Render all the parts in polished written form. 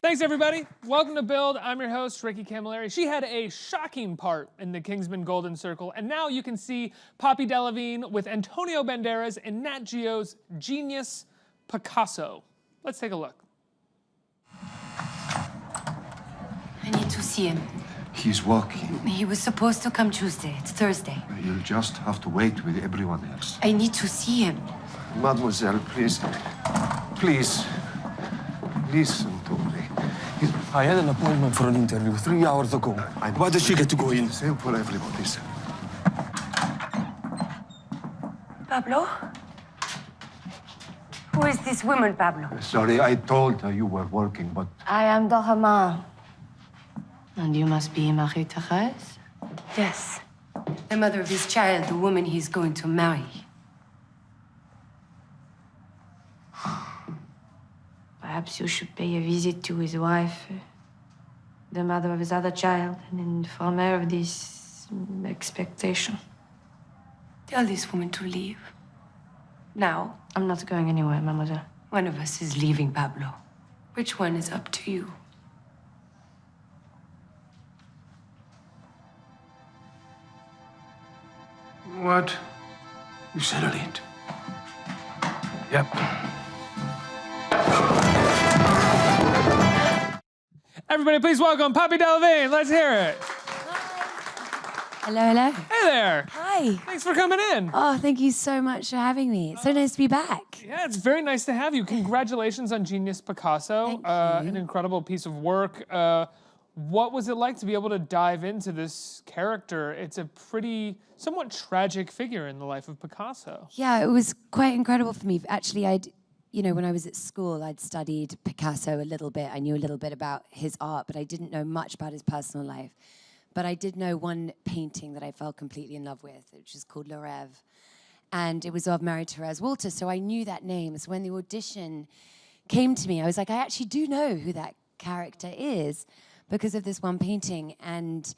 Thanks, everybody. Welcome to Build. I'm your host, Ricky Camilleri. She had a shocking part in the Kingsman Golden Circle, and now you can see Poppy Delevingne with Antonio Banderas in Nat Geo's Genius Picasso. Let's take a look. I need to see him. He's working. He was supposed to come Tuesday. It's Thursday. You'll just have to wait with everyone else. I need to see him. Mademoiselle, please. Please. Listen to me. I had an appointment for an interview 3 hours ago. Why does she get to go in? Same for everybody, sir. Pablo? Who is this woman, Pablo? Sorry, I told her you were working, but... I am Delevingne. And you must be Marie-Thérèse? Yes. The mother of his child, the woman he's going to marry. Perhaps you should pay a visit to his wife, the mother of his other child, and inform her of this expectation. Tell this woman to leave. Now. I'm not going anywhere, mademoiselle. One of us is leaving, Pablo. Which one is up to you? What? You settled it? Yep. Everybody, please welcome Poppy Delevingne. Let's hear it. Hello, hello. Hey there. Hi. Thanks for coming in. Oh, thank you so much for having me. It's so nice to be back. Yeah, it's very nice to have you. Congratulations on Genius Picasso. Thank you. An incredible piece of work. What was it like to be able to dive into this character? It's a pretty, somewhat tragic figure in the life of Picasso. Yeah, it was quite incredible for me. Actually, when I was at school, I'd studied Picasso a little bit. I knew a little bit about his art, but I didn't know much about his personal life. But I did know one painting that I fell completely in love with, which is called Le Rêve. And it was of Marie-Thérèse Walter, so I knew that name. So when the audition came to me, I was like, I actually do know who that character is because of this one painting. And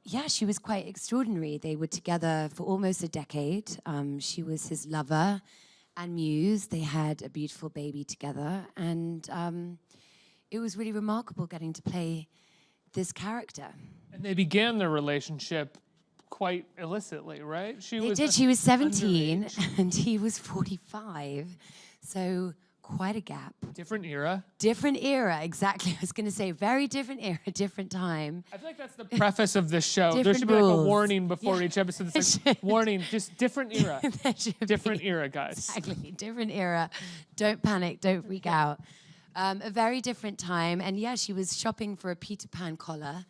yeah, she was quite extraordinary. They were together for almost a decade. She was his lover and muse. They had a beautiful baby together. And it was really remarkable getting to play this character. And they began their relationship quite illicitly, right? She was 17 and he was 45. So quite a gap. Different era. Different era, exactly. I was going to say very different era, different time. I feel like that's the preface of this show. Different there should be rules. like a warning before each episode. It's like, warning, just different era. Different era, guys. Exactly, different era. Don't panic, don't freak out. A very different time. And yeah, she was shopping for a Peter Pan collar.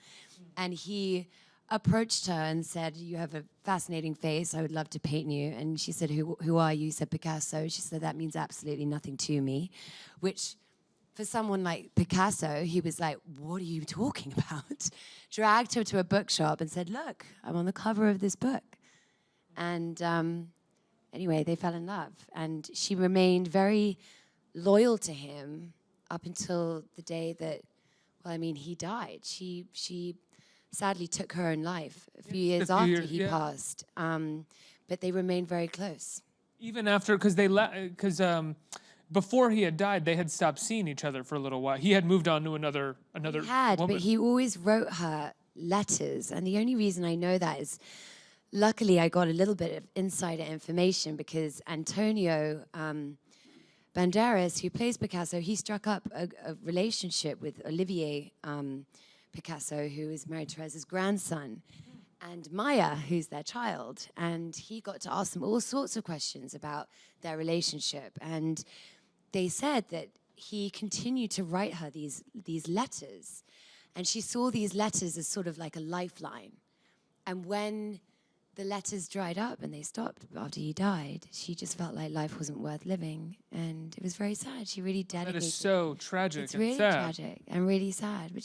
And he approached her and said, you have a fascinating face. I would love to paint you. And she said, who are you? He said, Picasso. She said, that means absolutely nothing to me. Which, for someone like Picasso, he was like, what are you talking about? Dragged her to a bookshop and said, look, I'm on the cover of this book. And anyway, they fell in love. And she remained very loyal to him up until the day that, well, I mean, he died. She sadly took her own life a few years after he passed, but they remained very close. Even after, because before he had died, they had stopped seeing each other for a little while. He had moved on to another woman. But he always wrote her letters, and the only reason I know that is, luckily, I got a little bit of insider information because Antonio Banderas, who plays Picasso, he struck up a relationship with Olivier Picasso, who is Marie-Thérèse's grandson, and Maya, who's their child. And he got to ask them all sorts of questions about their relationship. And they said that he continued to write her these letters. And she saw these letters as sort of like a lifeline. And when the letters dried up and they stopped after he died, she just felt like life wasn't worth living. And it was very sad. She really dedicated. That is so tragic. It's really tragic and really sad. But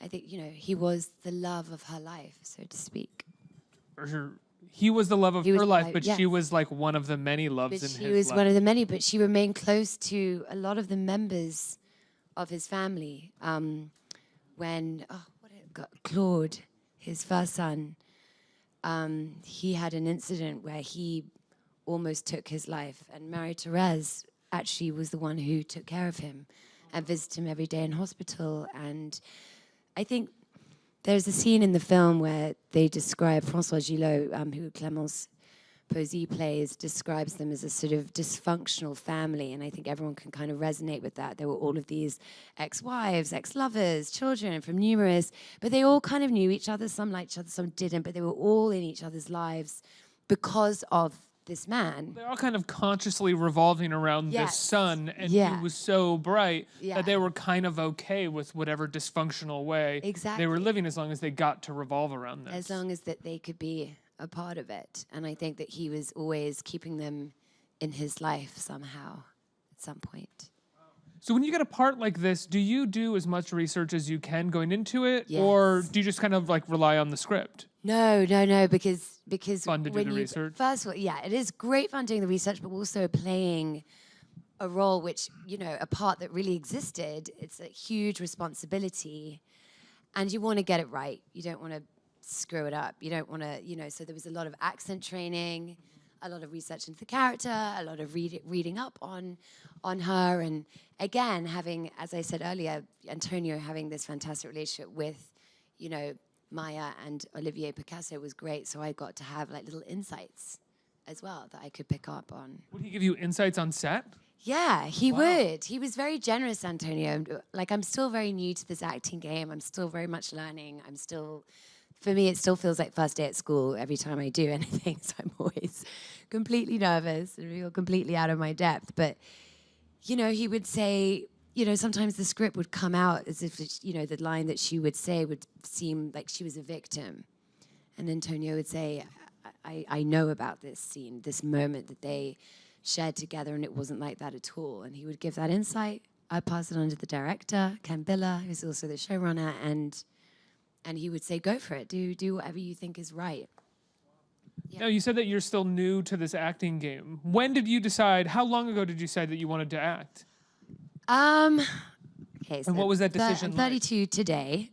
I think, he was the love of her life, so to speak. He was the love of her life, but yes. she was like one of the many loves in his life. She was one of the many, but she remained close to a lot of the members of his family. When Claude, his first son, he had an incident where he almost took his life, and Marie-Thérèse actually was the one who took care of him and visit him every day in hospital. And I think there's a scene in the film where they describe François Gillot, who Clémence Posey plays, describes them as a sort of dysfunctional family, and I think everyone can kind of resonate with that. There were all of these ex-wives, ex-lovers, children from numerous, but they all kind of knew each other. Some liked each other, some didn't, but they were all in each other's lives because of this man. They're all kind of consciously revolving around this Yes. sun, and Yeah. he was so bright Yeah. that they were kind of okay with whatever dysfunctional way they were Exactly. living, as long as they got to revolve around this. As long as that they could be a part of it. And I think that he was always keeping them in his life somehow at some point. So when you get a part like this, do you do as much research as you can going into it, Yes. or do you just kind of like rely on the script? No, because Fun to do when the you, research. First of all, yeah, it is great fun doing the research, but also playing a role which, you know, a part that really existed. It's a huge responsibility, and you want to get it right. You don't want to screw it up. You don't want to, you know. So there was a lot of accent training, a lot of research into the character, a lot of reading up on her, and again having, as I said earlier, Antonio having this fantastic relationship with, you know, Maya and Olivier Picasso was great. So I got to have like little insights as well that I could pick up on. Would he give you insights on set? Yeah, he would. He was very generous, Antonio. Like, I'm still very new to this acting game. I'm still very much learning. For me, it still feels like first day at school every time I do anything. So I'm always completely nervous and feel completely out of my depth. But, you know, he would say, you know, sometimes the script would come out as if, you know, the line that she would say would seem like she was a victim. And Antonio would say, I know about this scene, this moment that they shared together, and it wasn't like that at all. And he would give that insight. I'd pass it on to the director, Ken Biller, who's also the showrunner, and he would say, go for it. Do whatever you think is right. Yeah. Now, you said that you're still new to this acting game. When did you decide, how long ago did you decide that you wanted to act? Okay, so And what was that decision I'm like? 32 today.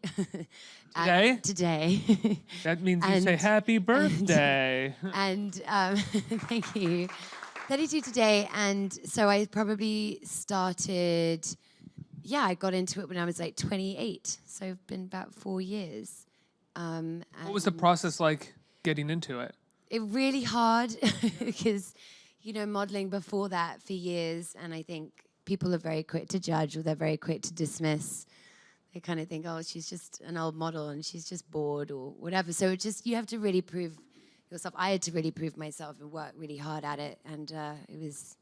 Today? Today. That means you say And- happy birthday. And thank you. 32 today, and so I probably started, I got into it when I was like 28, so it's been about 4 years. What was the process like getting into it? It really hard because, you know, modeling before that for years, and I think people are very quick to judge, or they're very quick to dismiss. They kind of think, oh, she's just an old model and she's just bored or whatever. So it just, you have to really prove yourself. I had to really prove myself and work really hard at it, and it was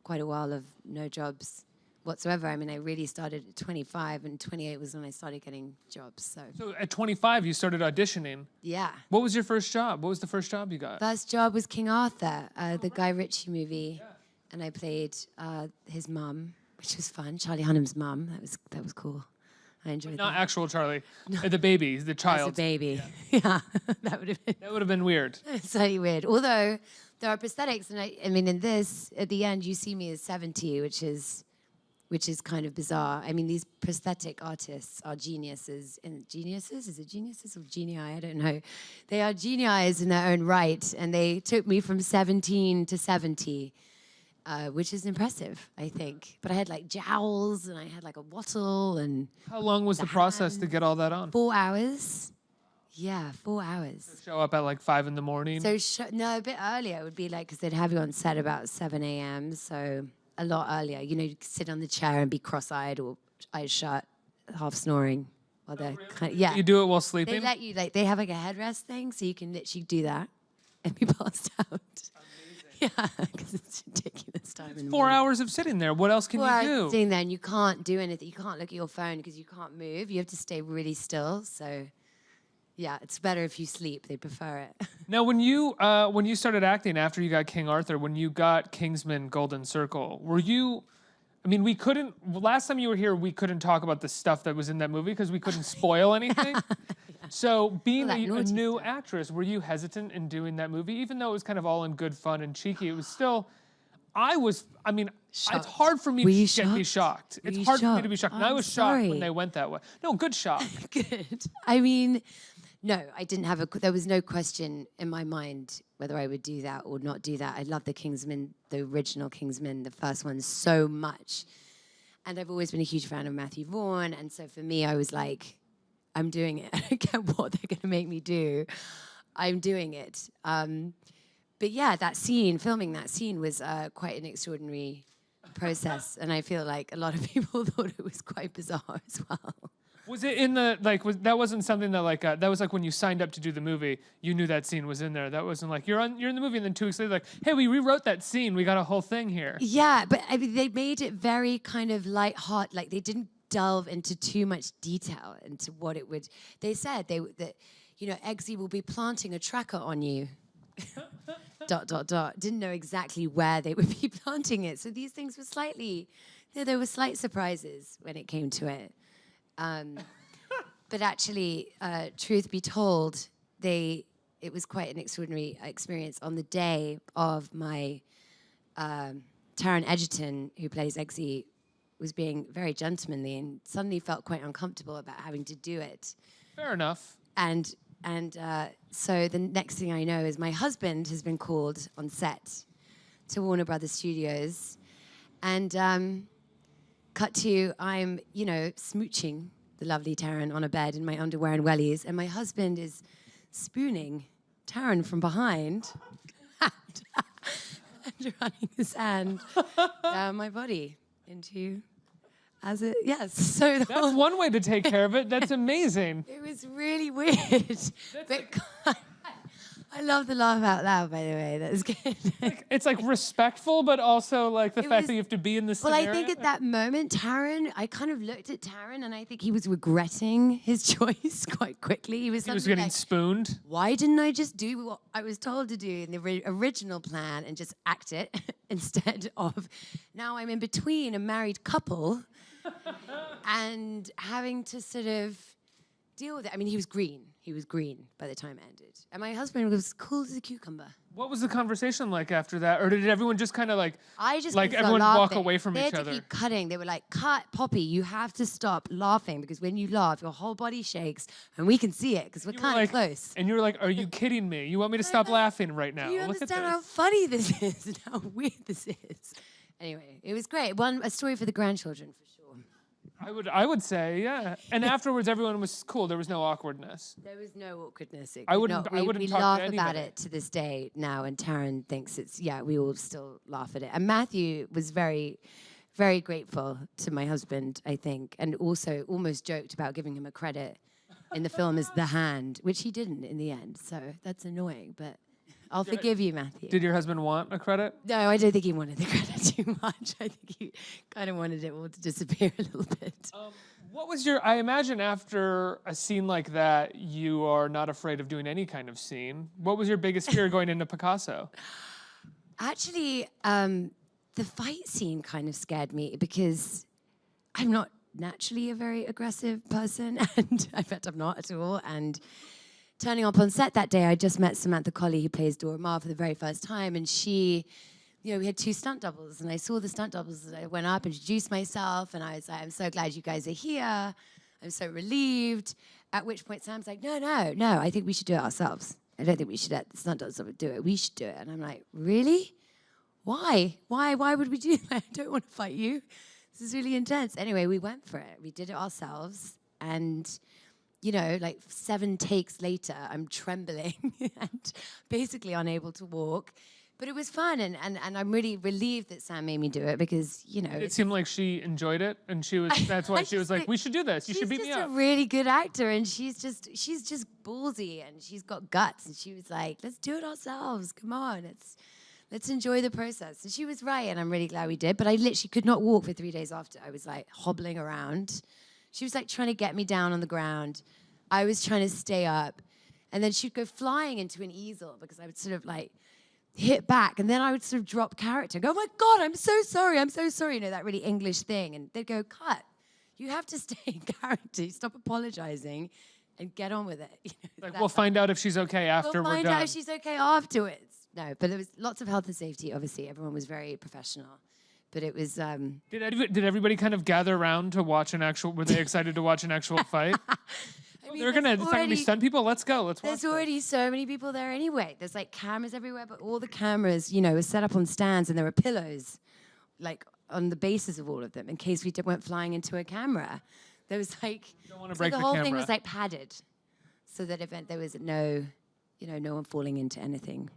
quite a while of no jobs whatsoever. I mean, I really started at 25, and 28 was when I started getting jobs. So at 25, you started auditioning. yeah. What was your first job? What was the first job you got? First job was King Arthur, the Guy Ritchie movie, and I played his mum, which was fun. Charlie Hunnam's mum. That was cool. I enjoyed Not that. actual Charlie, the baby, the As a child. baby, yeah, that would have been That would have been weird. slightly weird. Although there are prosthetics, and I mean, in this, at the end, you see me as 70, which is kind of bizarre. I mean, these prosthetic artists are geniuses. Geniuses? Is it geniuses or genii? I don't know. They are genii in their own right, and they took me from 17 to 70, which is impressive, I think. But I had like jowls, and I had like a wattle, and How long was the process to get all that on? 4 hours. Yeah, 4 hours. Show up at like 5 in the morning. So no, a bit earlier. It would be like, because they'd have you on set about 7 a.m. So a lot earlier. You know, you'd sit on the chair and be cross-eyed or eyes shut, half snoring. While they're You do it while They sleeping? let you, like, they have like a headrest thing, so you can literally do that and be passed out. Yeah, because it's ridiculous time in the 4 morning. hours of sitting there. What else can 4 you hours do? sitting there, and you can't do anything. You can't look at your phone because you can't move. You have to stay really still. So, yeah, it's better if you sleep. They prefer it. Now, when you started acting after you got King Arthur, when you got Kingsman Golden Circle, were you? I mean, we couldn't. Last time you were here, we couldn't talk about the stuff that was in that movie because we couldn't spoil anything. So, being All that a naughty new stuff. actress, were you hesitant in doing that movie, even though it was kind of all in good fun and cheeky? It was still. I mean, it's Shocked. hard for me Were to you be shocked? shocked. Were It's you hard for me to shocked? be shocked. Oh, And I I'm was shocked when sorry. they went that way. No, good shock. Good. I mean, no, I didn't have there was no question in my mind whether I would do that or not do that. I love the Kingsman, the original Kingsman, the first one, so much. And I've always been a huge fan of Matthew Vaughn. And so for me, I was like, I'm doing it. I don't care what they're going to make me do. I'm doing it. But yeah, filming that scene was quite an extraordinary process. And I feel like a lot of people thought it was quite bizarre as well. Was it in the, like, that wasn't something that, like, that was like when you signed up to do the movie, you knew that scene was in there. That wasn't like, you're in the movie and then 2 weeks later, like, hey, we rewrote that scene. We got a whole thing here. Yeah, but I mean, they made it very kind of light-hearted. Like, they didn't delve into too much detail into what it would. They said that, you know, Eggsy will be planting a tracker on you. ... Didn't know exactly where they would be planting it. So these things were slightly, there were slight surprises when it came to it. But actually, truth be told, it was quite an extraordinary experience. On the day of my, Taron Egerton, who plays Eggsy, was being very gentlemanly and suddenly felt quite uncomfortable about having to do it. Fair enough. And so the next thing I know is my husband has been called on set to Warner Brothers Studios. And cut to, I'm, you know, smooching the lovely Taron on a bed in my underwear and wellies. And my husband is spooning Taron from behind and running his hand down my body into... So That's one way to take care of it. That's amazing. It was really weird. But I love the laugh out loud, by the way. That's good. It's like respectful, but also like the fact that you have to be in the scenario. Well, I think at that moment, Taron, I kind of looked at Taron and I think he was regretting his choice quite quickly. He was getting like, spooned. why didn't I just do what I was told to do in the original plan and just act it instead of now I'm in between a married couple and having to sort of deal with it. I mean, he was green. He was green by the time it ended. And my husband was cool as a cucumber. What was the conversation like after that? Or did everyone just kind of like, I just like couldn't everyone stop walk laughing. away from they each had other? to keep cutting. They were like, cut, Poppy, you have to stop laughing because when you laugh, your whole body shakes and we can see it because we're You were kind of like- close. And you were like, are you kidding me? You want me to stop laughing right now? Do you Look at understand how this. funny this is and how weird this is? Anyway, it was great. A story for the grandchildren, for sure. I would say, yeah. And afterwards, everyone was cool. There was no awkwardness. There was no awkwardness. I wouldn't We talk to laugh about anybody. it to this day now, and Taron thinks it's, we all still laugh at it. And Matthew was very, very grateful to my husband, I think, and also almost joked about giving him a credit in the film as the hand, which he didn't in the end. So that's annoying, but I'll forgive you, Matthew. Did your husband want a credit? No, I don't think he wanted the credit too much. I think he kind of wanted it all to disappear a little bit. What was I imagine after a scene like that, you are not afraid of doing any kind of scene. What was your biggest fear going into Picasso? Actually, the fight scene kind of scared me because I'm not naturally a very aggressive person, and in fact, I'm not at all. And turning up on set that day, I just met Samantha Colley, who plays Dora Maar, for the very first time, and she, we had 2 stunt doubles, and I saw the stunt doubles, and I went up, introduced myself, and I was like, I'm so glad you guys are here. I'm so relieved. At which point, Sam's like, no, I think we should do it ourselves. I don't think we should let the stunt doubles do it. We should do it. And I'm like, really? Why? Why would we do that? I don't want to fight you. This is really intense. Anyway, we went for it. We did it ourselves, and like 7 takes later, I'm trembling and basically unable to walk. But it was fun, and I'm really relieved that Sam made me do it because, It seemed like she enjoyed it, and that's why she was like, we should do this. You should beat me up. She's just a really good actor, and she's just ballsy, and she's got guts, and she was like, let's do it ourselves. Come on, let's enjoy the process. And she was right, and I'm really glad we did. But I literally could not walk for 3 days after. I was like hobbling around. She was like trying to get me down on the ground. I was trying to stay up. And then she'd go flying into an easel because I would sort of like hit back. And then I would sort of drop character. Go, oh my God, I'm so sorry. I'm so sorry. That really English thing. And they'd go, cut. You have to stay in character. Stop apologizing and get on with it. Like, we'll find out if she's okay after we'll we're find done. out if she's okay afterwards. No, but there was lots of health and safety, obviously. Everyone was very professional. But it was... Did everybody kind of gather around to watch were they excited to watch an actual fight? It's not gonna be stunt people. Let's go. Let's watch. There's already so many people there anyway. There's like cameras everywhere, but all the cameras, were set up on stands, and there were pillows, like on the basis of all of them in case we weren't flying into a camera. There was like, Don't want to so break the the whole camera. thing was like padded, so that there was no, no one falling into anything.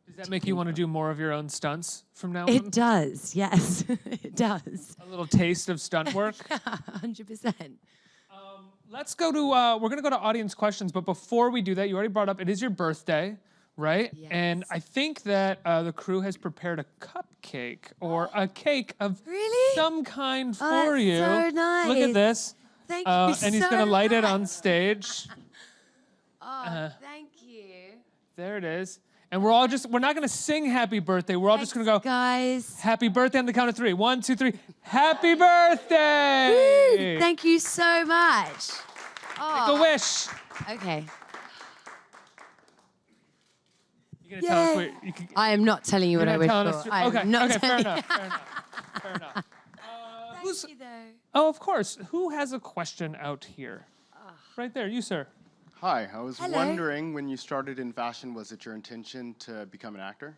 Does that make you want to do more of your own stunts from now on? It does, yes, it does. A little taste of stunt work. 100%. Let's go to, we're going to go to audience questions, but before we do that, you already brought up, it is your birthday, right? Yes. And I think that the crew has prepared a cupcake or a cake of Really? some kind for that's you. so nice. Look at this. Thank you And he's so going to light it much. on stage. Oh, thank you. There it is. And we're not going to sing happy birthday. We're all just going to go, guys. happy birthday on the count of 3. 1, 2, 3. Happy birthday! Woo, thank you so much. Make Oh, a wish. okay. You gonna tell us what you can, I am not telling you what you're I not wish telling for. us? I am Okay, not okay, fair telling- enough, fair enough, fair enough. Who's? Thank you, though. Oh, of course. Who has a question out here? Right there, you, sir. Hi, I was Hello. wondering when you started in fashion, was it your intention to become an actor?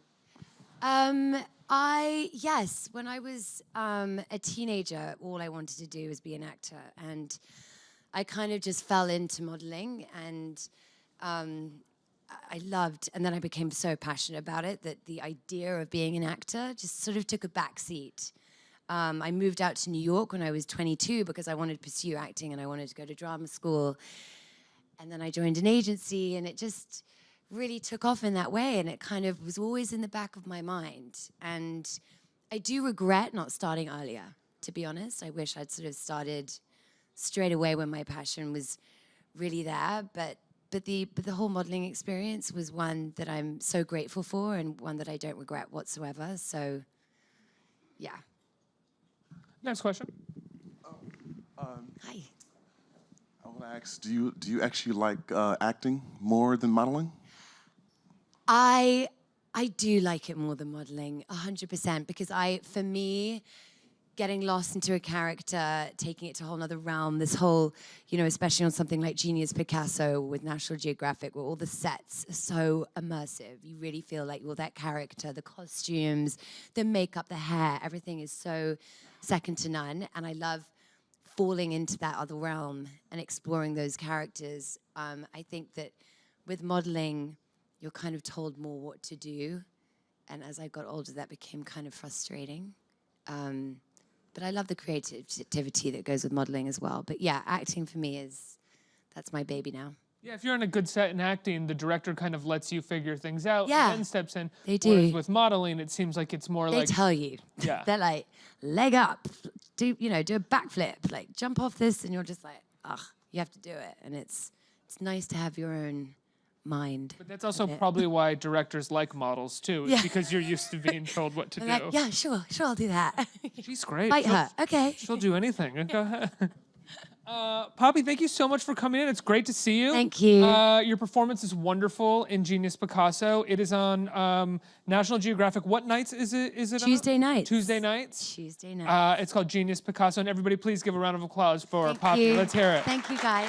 Yes, when I was a teenager, all I wanted to do was be an actor, and I kind of just fell into modeling, and I loved, and then I became so passionate about it that the idea of being an actor just sort of took a back seat. I moved out to New York when I was 22 because I wanted to pursue acting and I wanted to go to drama school. And then I joined an agency, and it just really took off in that way, and it kind of was always in the back of my mind. And I do regret not starting earlier, to be honest. I wish I'd sort of started straight away when my passion was really there, but the whole modeling experience was one that I'm so grateful for and one that I don't regret whatsoever. So, yeah. Next question. Hi. I want to ask, do you actually like acting more than modeling? I do like it more than modeling, 100%, because for me, getting lost into a character, taking it to a whole nother realm, this whole, especially on something like Genius Picasso with National Geographic, where all the sets are so immersive. You really feel like you're that character, the costumes, the makeup, the hair, everything is so second to none. And I love falling into that other realm and exploring those characters. I think that with modeling, you're kind of told more what to do. And as I got older, that became kind of frustrating. But I love the creativity that goes with modeling as well. But yeah, acting for me that's my baby now. Yeah, if you're on a good set in acting, the director kind of lets you figure things out Yeah, and then steps in. they do. Whereas with modeling, it seems like it's more They like... tell you. Yeah. They're like, leg up, do a backflip, like jump off this, and you're just like, ugh, you have to do it. And it's nice to have your own mind. But that's also with it. probably why directors like models, too. Is Yeah. because you're used to being told what to I'm do. like, yeah, sure, I'll do that. She's great. Fight her, okay. She'll do anything. Go ahead. Poppy, thank you so much for coming in. It's great to see you. Thank you. Your performance is wonderful in Genius Picasso. It is on National Geographic. What nights is it? Tuesday on? nights. Tuesday nights. Tuesday night. It's called Genius Picasso, and everybody please give a round of applause for Thank Poppy. you. Let's hear it. Thank you, guys.